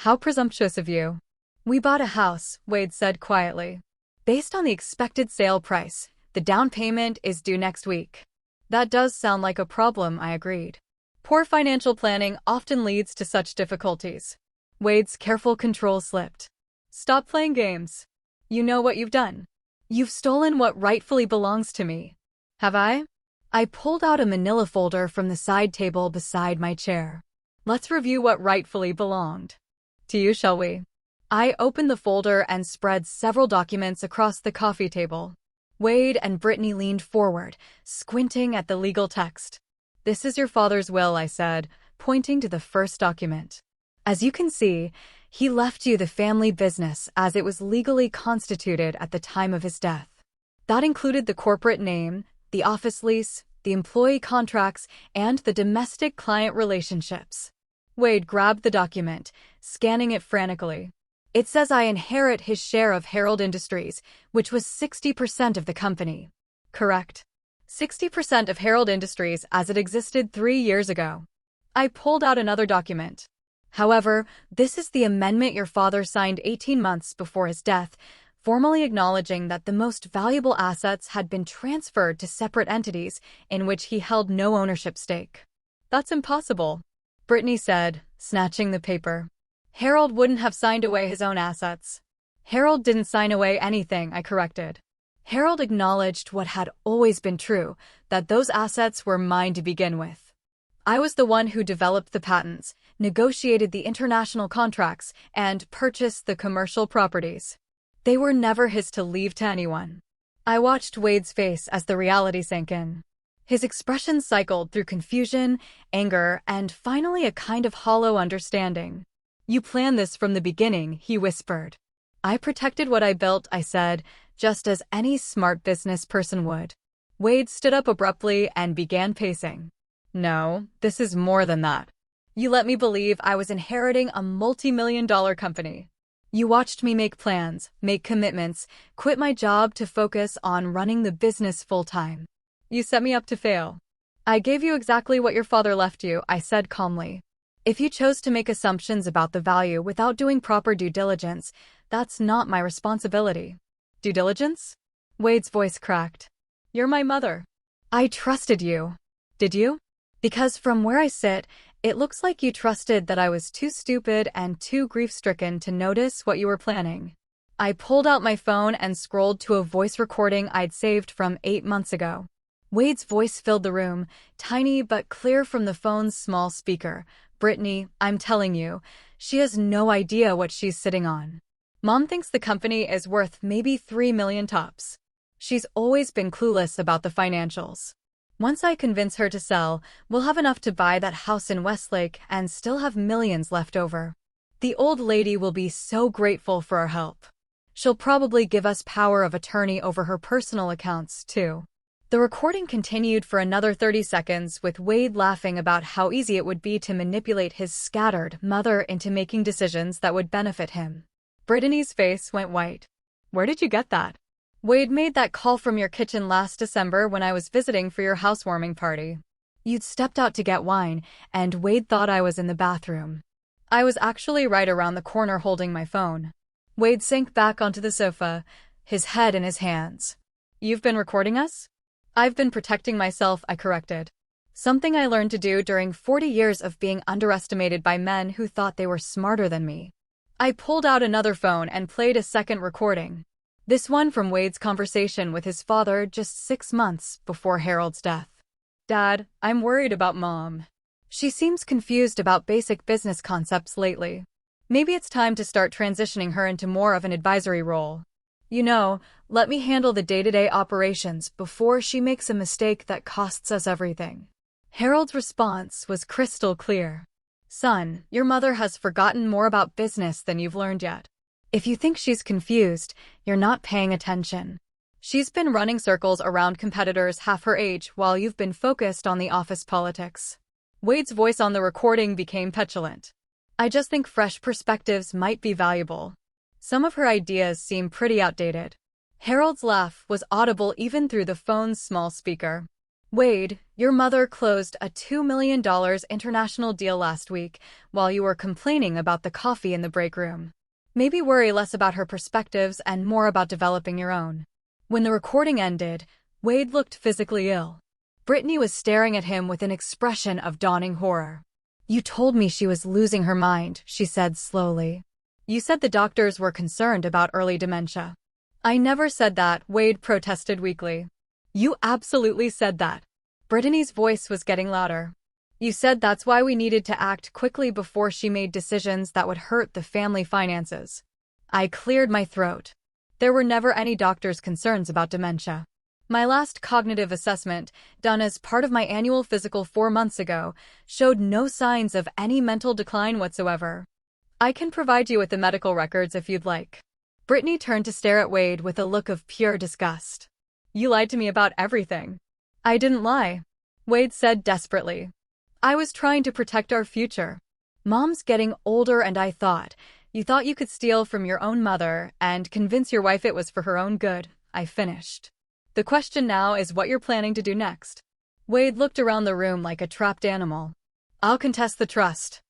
"How presumptuous of you." "We bought a house," Wade said quietly. "Based on the expected sale price, the down payment is due next week." "That does sound like a problem," I agreed. "Poor financial planning often leads to such difficulties." Wade's careful control slipped. "Stop playing games. You know what you've done. You've stolen what rightfully belongs to me." "Have I?" I pulled out a manila folder from the side table beside my chair. "Let's review what rightfully belonged to you, shall we?" I opened the folder and spread several documents across the coffee table. Wade and Brittany leaned forward, squinting at the legal text. "This is your father's will," I said, pointing to the first document. "As you can see, he left you the family business as it was legally constituted at the time of his death. That included the corporate name, the office lease, the employee contracts, and the domestic client relationships." Wade grabbed the document, scanning it frantically. "It says I inherit his share of Herald Industries, which was 60% of the company." "Correct. 60% of Herald Industries as it existed 3 years ago." I pulled out another document. "However, this is the amendment your father signed 18 months before his death, formally acknowledging that the most valuable assets had been transferred to separate entities in which he held no ownership stake." "That's impossible," Brittany said, snatching the paper. "Harold wouldn't have signed away his own assets." "Harold didn't sign away anything," I corrected. Harold acknowledged what had always been true, that those assets were mine to begin with. I was the one who developed the patents, negotiated the international contracts, and purchased the commercial properties. They were never his to leave to anyone. I watched Wade's face as the reality sank in. His expression cycled through confusion, anger, and finally a kind of hollow understanding. "You planned this from the beginning," he whispered. "I protected what I built," I said, just as any smart business person would. Wade stood up abruptly and began pacing. "No, this is more than that. You let me believe I was inheriting a multi-million-dollar company. You watched me make plans, make commitments, quit my job to focus on running the business full-time. You set me up to fail. I gave you exactly what your father left you," I said calmly. "If you chose to make assumptions about the value without doing proper due diligence, that's not my responsibility." "Due diligence?" Wade's voice cracked. "You're my mother. I trusted you." "Did you?" "Because from where I sit, it looks like you trusted that I was too stupid and too grief-stricken to notice what you were planning." I pulled out my phone and scrolled to a voice recording I'd saved from 8 months ago. Wade's voice filled the room, tiny but clear from the phone's small speaker. "Brittany, I'm telling you, she has no idea what she's sitting on. Mom thinks the company is worth maybe $3 million tops. She's always been clueless about the financials. Once I convince her to sell, we'll have enough to buy that house in Westlake and still have millions left over. The old lady will be so grateful for our help. She'll probably give us power of attorney over her personal accounts, too." The recording continued for another 30 seconds with Wade laughing about how easy it would be to manipulate his scattered mother into making decisions that would benefit him. Brittany's face went white. "Where did you get that?" "Wade made that call from your kitchen last December when I was visiting for your housewarming party. You'd stepped out to get wine, and Wade thought I was in the bathroom. I was actually right around the corner holding my phone." Wade sank back onto the sofa, his head in his hands. "You've been recording us?" "I've been protecting myself," I corrected. "Something I learned to do during 40 years of being underestimated by men who thought they were smarter than me." I pulled out another phone and played a second recording. This one from Wade's conversation with his father just 6 months before Harold's death. "Dad, I'm worried about Mom. She seems confused about basic business concepts lately. Maybe it's time to start transitioning her into more of an advisory role. You know, let me handle the day-to-day operations before she makes a mistake that costs us everything." Harold's response was crystal clear. "Son, your mother has forgotten more about business than you've learned yet. If you think she's confused, you're not paying attention. She's been running circles around competitors half her age while you've been focused on the office politics." Wade's voice on the recording became petulant. "I just think fresh perspectives might be valuable. Some of her ideas seem pretty outdated." Harold's laugh was audible even through the phone's small speaker. "Wade, your mother closed a $2 million international deal last week while you were complaining about the coffee in the break room. Maybe worry less about her perspectives and more about developing your own." When the recording ended, Wade looked physically ill. Brittany was staring at him with an expression of dawning horror. "You told me she was losing her mind," she said slowly. "You said the doctors were concerned about early dementia." "I never said that," Wade protested weakly. "You absolutely said that." Brittany's voice was getting louder. "You said that's why we needed to act quickly before she made decisions that would hurt the family finances." I cleared my throat. There were never any doctor's concerns about dementia. My last cognitive assessment, done as part of my annual physical 4 months ago, showed no signs of any mental decline whatsoever. I can provide you with the medical records if you'd like." Brittany turned to stare at Wade with a look of pure disgust. "You lied to me about everything." "I didn't lie," Wade said desperately. "I was trying to protect our future. Mom's getting older and you thought you could steal from your own mother and convince your wife it was for her own good," I finished. "The question now is what you're planning to do next." Wade looked around the room like a trapped animal. "I'll contest the trust.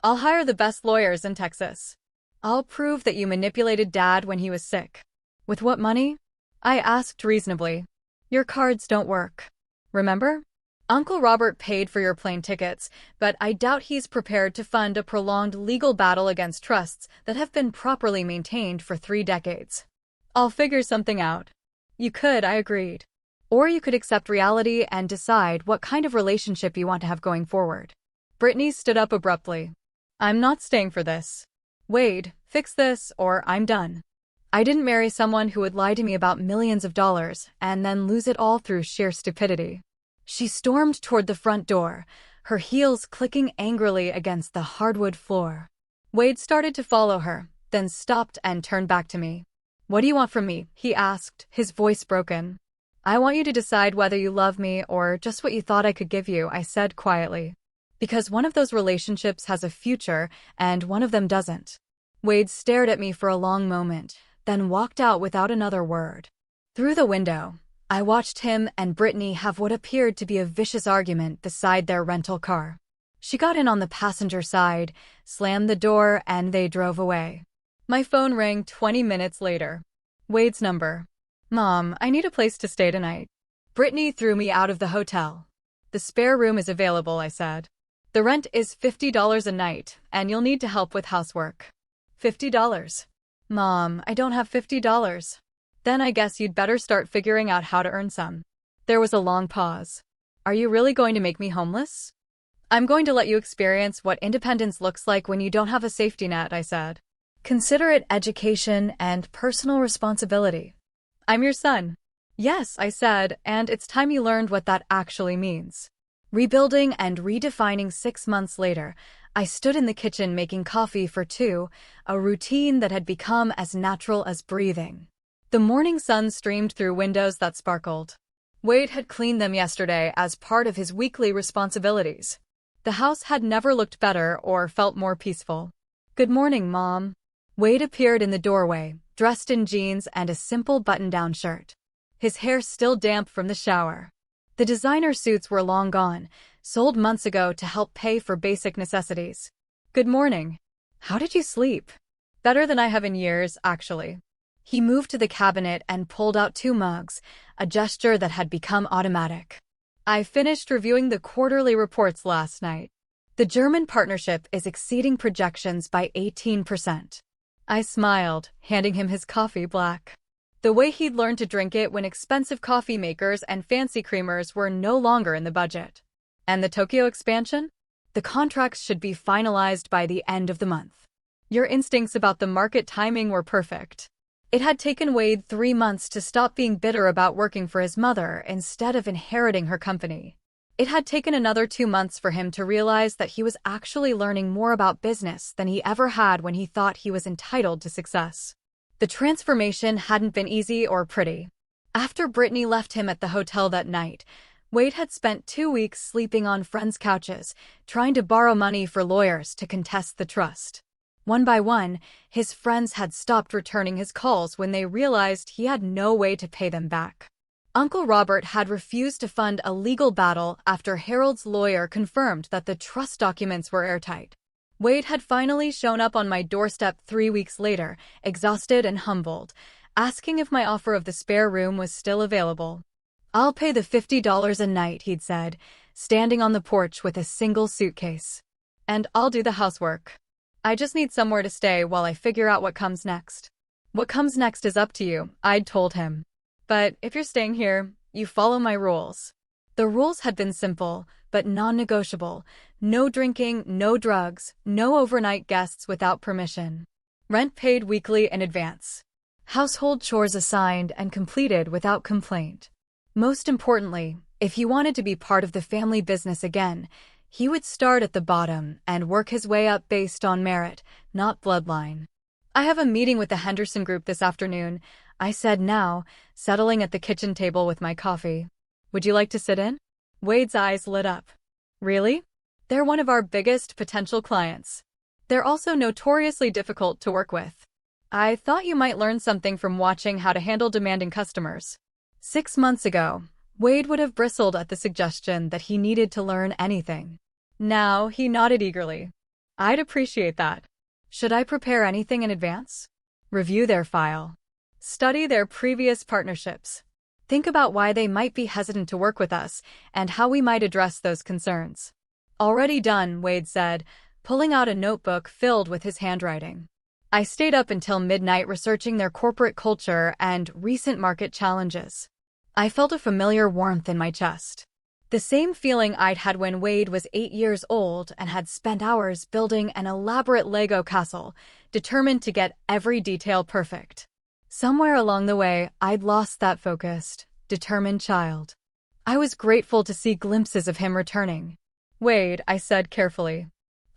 I'll hire the best lawyers in Texas. I'll prove that you manipulated Dad when he was sick." "With what money?" I asked reasonably. "Your cards don't work. Remember? Uncle Robert paid for your plane tickets, but I doubt he's prepared to fund a prolonged legal battle against trusts that have been properly maintained for 3 decades. I'll figure something out." You could, I agreed. Or you could accept reality and decide what kind of relationship you want to have going forward. Brittany stood up abruptly. I'm not staying for this. Wade, fix this or I'm done. I didn't marry someone who would lie to me about millions of dollars and then lose it all through sheer stupidity. She stormed toward the front door, her heels clicking angrily against the hardwood floor. Wade started to follow her, then stopped and turned back to me. What do you want from me? He asked, his voice broken. I want you to decide whether you love me or just what you thought I could give you, I said quietly. Because one of those relationships has a future and one of them doesn't. Wade stared at me for a long moment, then walked out without another word. Through the window, I watched him and Brittany have what appeared to be a vicious argument beside their rental car. She got in on the passenger side, slammed the door, and they drove away. My phone rang 20 minutes later. Wade's number. Mom, I need a place to stay tonight. Brittany threw me out of the hotel. The spare room is available, I said. The rent is $50 a night, and you'll need to help with housework. $50. Mom, I don't have $50. Then I guess you'd better start figuring out how to earn some. There was a long pause. Are you really going to make me homeless? I'm going to let you experience what independence looks like when you don't have a safety net, I said. Consider it education and personal responsibility. I'm your son. Yes, I said, and it's time you learned what that actually means. Rebuilding and redefining 6 months later, I stood in the kitchen making coffee for two, a routine that had become as natural as breathing. The morning sun streamed through windows that sparkled. Wade had cleaned them yesterday as part of his weekly responsibilities. The house had never looked better or felt more peaceful. Good morning, Mom. Wade appeared in the doorway, dressed in jeans and a simple button-down shirt. His hair still damp from the shower. The designer suits were long gone, sold months ago to help pay for basic necessities. Good morning. How did you sleep? Better than I have in years, actually. He moved to the cabinet and pulled out 2 mugs, a gesture that had become automatic. I finished reviewing the quarterly reports last night. The German partnership is exceeding projections by 18%. I smiled, handing him his coffee black. The way he'd learned to drink it when expensive coffee makers and fancy creamers were no longer in the budget. And the Tokyo expansion? The contracts should be finalized by the end of the month. Your instincts about the market timing were perfect. It had taken Wade 3 months to stop being bitter about working for his mother instead of inheriting her company. It had taken another 2 months for him to realize that he was actually learning more about business than he ever had when he thought he was entitled to success. The transformation hadn't been easy or pretty. After Brittany left him at the hotel that night, Wade had spent 2 weeks sleeping on friends' couches, trying to borrow money for lawyers to contest the trust. One by one, his friends had stopped returning his calls when they realized he had no way to pay them back. Uncle Robert had refused to fund a legal battle after Harold's lawyer confirmed that the trust documents were airtight. Wade had finally shown up on my doorstep 3 weeks later, exhausted and humbled, asking if my offer of the spare room was still available. I'll pay the $50 a night, he'd said, standing on the porch with a single suitcase. And I'll do the housework. I just need somewhere to stay while I figure out what comes next. What comes next is up to you, I'd told him. But if you're staying here, you follow my rules. The rules had been simple, but non-negotiable. No drinking, no drugs, no overnight guests without permission. Rent paid weekly in advance. Household chores assigned and completed without complaint. Most importantly, if he wanted to be part of the family business again, he would start at the bottom and work his way up based on merit, not bloodline. I have a meeting with the Henderson Group this afternoon, I said now, settling at the kitchen table with my coffee. Would you like to sit in? Wade's eyes lit up. Really? They're one of our biggest potential clients. They're also notoriously difficult to work with. I thought you might learn something from watching how to handle demanding customers. 6 months ago, Wade would have bristled at the suggestion that he needed to learn anything. Now he nodded eagerly. I'd appreciate that. Should I prepare anything in advance? Review their file. Study their previous partnerships. Think about why they might be hesitant to work with us and how we might address those concerns. Already done, Wade said, pulling out a notebook filled with his handwriting. I stayed up until midnight researching their corporate culture and recent market challenges. I felt a familiar warmth in my chest. The same feeling I'd had when Wade was 8 years old and had spent hours building an elaborate Lego castle, determined to get every detail perfect. Somewhere along the way, I'd lost that focused, determined child. I was grateful to see glimpses of him returning. Wade, I said carefully,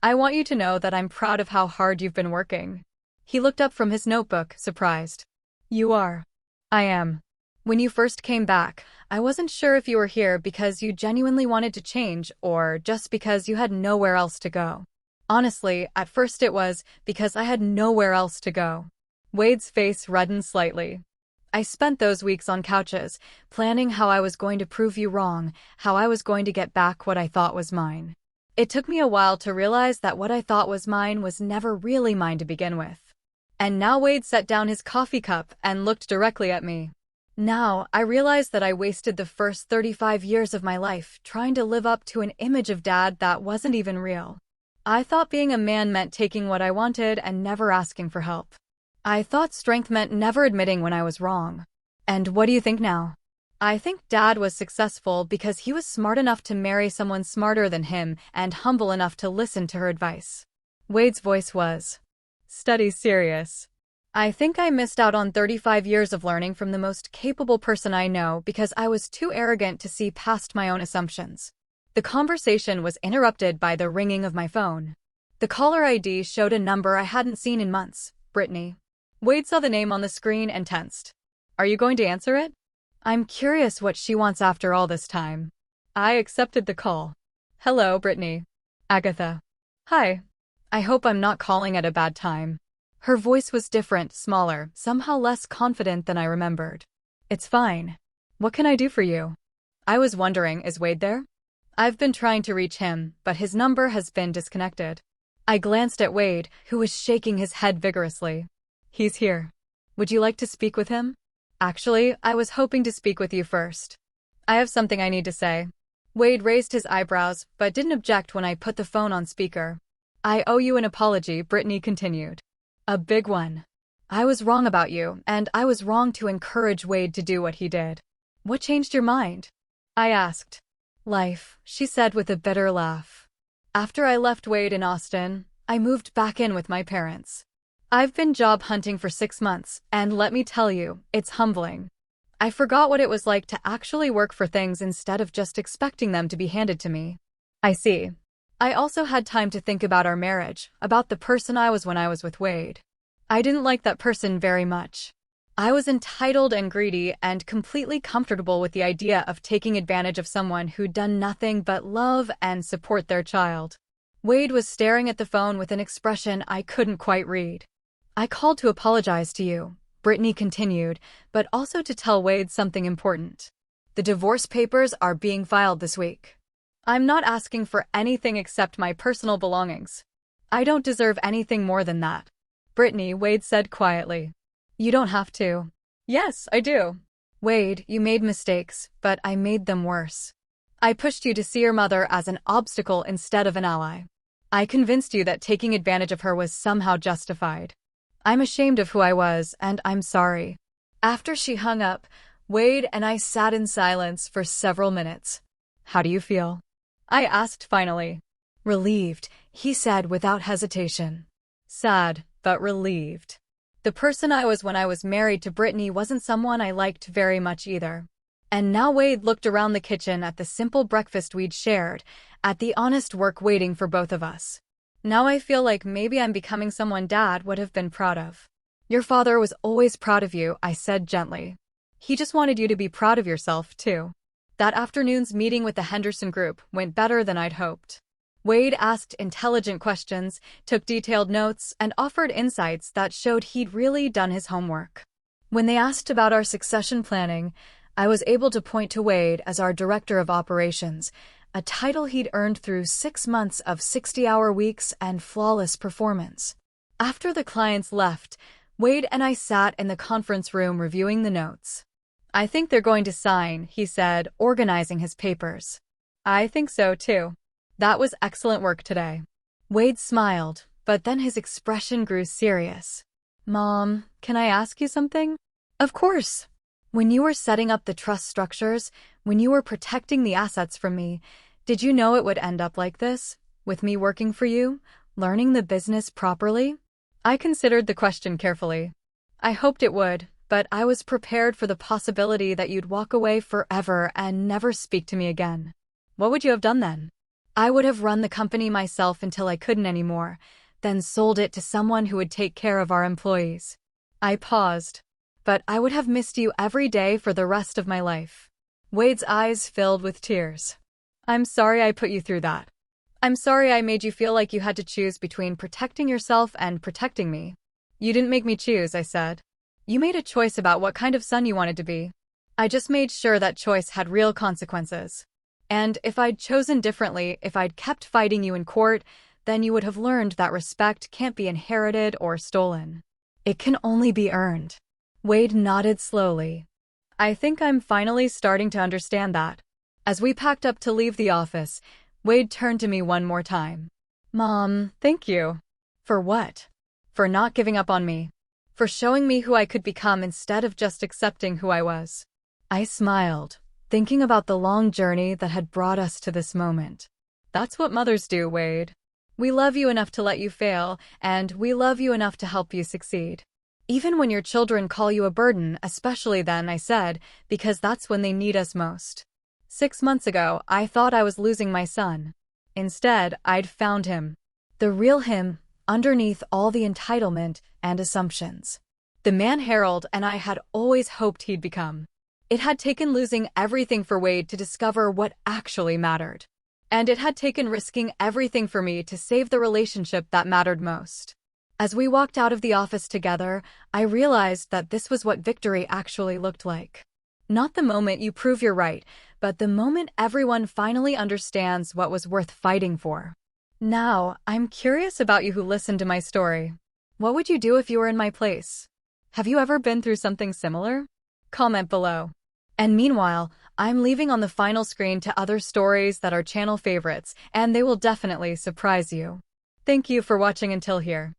I want you to know that I'm proud of how hard you've been working. He looked up from his notebook, surprised. You are. I am. When you first came back, I wasn't sure if you were here because you genuinely wanted to change or just because you had nowhere else to go. Honestly, at first it was because I had nowhere else to go. Wade's face reddened slightly. I spent those weeks on couches, planning how I was going to prove you wrong, how I was going to get back what I thought was mine. It took me a while to realize that what I thought was mine was never really mine to begin with. And now Wade set down his coffee cup and looked directly at me. Now, I realized that I wasted the first 35 years of my life trying to live up to an image of Dad that wasn't even real. I thought being a man meant taking what I wanted and never asking for help. I thought strength meant never admitting when I was wrong. And what do you think now? I think Dad was successful because he was smart enough to marry someone smarter than him and humble enough to listen to her advice. Wade's voice was steady serious. I think I missed out on 35 years of learning from the most capable person I know because I was too arrogant to see past my own assumptions. The conversation was interrupted by the ringing of my phone. The caller ID showed a number I hadn't seen in months, Brittany. Wade saw the name on the screen and tensed. Are you going to answer it? I'm curious what she wants after all this time. I accepted the call. Hello, Brittany. Agatha. Hi. I hope I'm not calling at a bad time. Her voice was different, smaller, somehow less confident than I remembered. It's fine. What can I do for you? I was wondering, is Wade there? I've been trying to reach him, but his number has been disconnected. I glanced at Wade, who was shaking his head vigorously. He's here. Would you like to speak with him? Actually, I was hoping to speak with you first. I have something I need to say. Wade raised his eyebrows, but didn't object when I put the phone on speaker. I owe you an apology, Brittany continued. A big one. I was wrong about you, and I was wrong to encourage Wade to do what he did. What changed your mind? I asked. Life, she said with a bitter laugh. After I left Wade in Austin, I moved back in with my parents. I've been job hunting for 6 months, and let me tell you, it's humbling. I forgot what it was like to actually work for things instead of just expecting them to be handed to me. I see. I also had time to think about our marriage, about the person I was when I was with Wade. I didn't like that person very much. I was entitled and greedy and completely comfortable with the idea of taking advantage of someone who'd done nothing but love and support their child. Wade was staring at the phone with an expression I couldn't quite read. I called to apologize to you, Brittany continued, but also to tell Wade something important. The divorce papers are being filed this week. I'm not asking for anything except my personal belongings. I don't deserve anything more than that. Brittany, Wade said quietly. You don't have to. Yes, I do. Wade, you made mistakes, but I made them worse. I pushed you to see your mother as an obstacle instead of an ally. I convinced you that taking advantage of her was somehow justified. I'm ashamed of who I was, and I'm sorry. After she hung up, Wade and I sat in silence for several minutes. How do you feel? I asked finally. Relieved, he said without hesitation. Sad, but relieved. The person I was when I was married to Brittany wasn't someone I liked very much either. And now Wade looked around the kitchen at the simple breakfast we'd shared, at the honest work waiting for both of us. Now I feel like maybe I'm becoming someone Dad would have been proud of. Your father was always proud of you, I said gently. He just wanted you to be proud of yourself, too. That afternoon's meeting with the Henderson group went better than I'd hoped. Wade asked intelligent questions, took detailed notes, and offered insights that showed he'd really done his homework. When they asked about our succession planning, I was able to point to Wade as our Director of Operations, a title he'd earned through 6 months of 60-hour weeks and flawless performance. After the clients left, Wade and I sat in the conference room reviewing the notes. I think they're going to sign, he said, organizing his papers. I think so, too. That was excellent work today. Wade smiled, But then his expression grew serious. Mom, can I ask you something? Of course. When you were setting up the trust structures, when you were protecting the assets from me, did you know it would end up like this? With me working for you? Learning the business properly? I considered the question carefully. I hoped it would, but I was prepared for the possibility that you'd walk away forever and never speak to me again. What would you have done then? I would have run the company myself until I couldn't anymore, then sold it to someone who would take care of our employees. I paused. But I would have missed you every day for the rest of my life. Wade's eyes filled with tears. I'm sorry I put you through that. I'm sorry I made you feel like you had to choose between protecting yourself and protecting me. You didn't make me choose, I said. You made a choice about what kind of son you wanted to be. I just made sure that choice had real consequences. And if I'd chosen differently, if I'd kept fighting you in court, then you would have learned that respect can't be inherited or stolen. It can only be earned. Wade nodded slowly. I think I'm finally starting to understand that. As we packed up to leave the office, Wade turned to me one more time. Mom, thank you. For what? For not giving up on me. For showing me who I could become instead of just accepting who I was. I smiled, thinking about the long journey that had brought us to this moment. That's what mothers do, Wade. We love you enough to let you fail, and we love you enough to help you succeed. Even when your children call you a burden, especially then, I said, because that's when they need us most. 6 months ago, I thought I was losing my son. Instead, I'd found him. The real him, underneath all the entitlement and assumptions. The man Harold and I had always hoped he'd become. It had taken losing everything for Wade to discover what actually mattered. And it had taken risking everything for me to save the relationship that mattered most. As we walked out of the office together, I realized that this was what victory actually looked like. Not the moment you prove you're right, but the moment everyone finally understands what was worth fighting for. Now, I'm curious about you who listened to my story. What would you do if you were in my place? Have you ever been through something similar? Comment below. And meanwhile, I'm leaving on the final screen to other stories that are channel favorites, and they will definitely surprise you. Thank you for watching until here.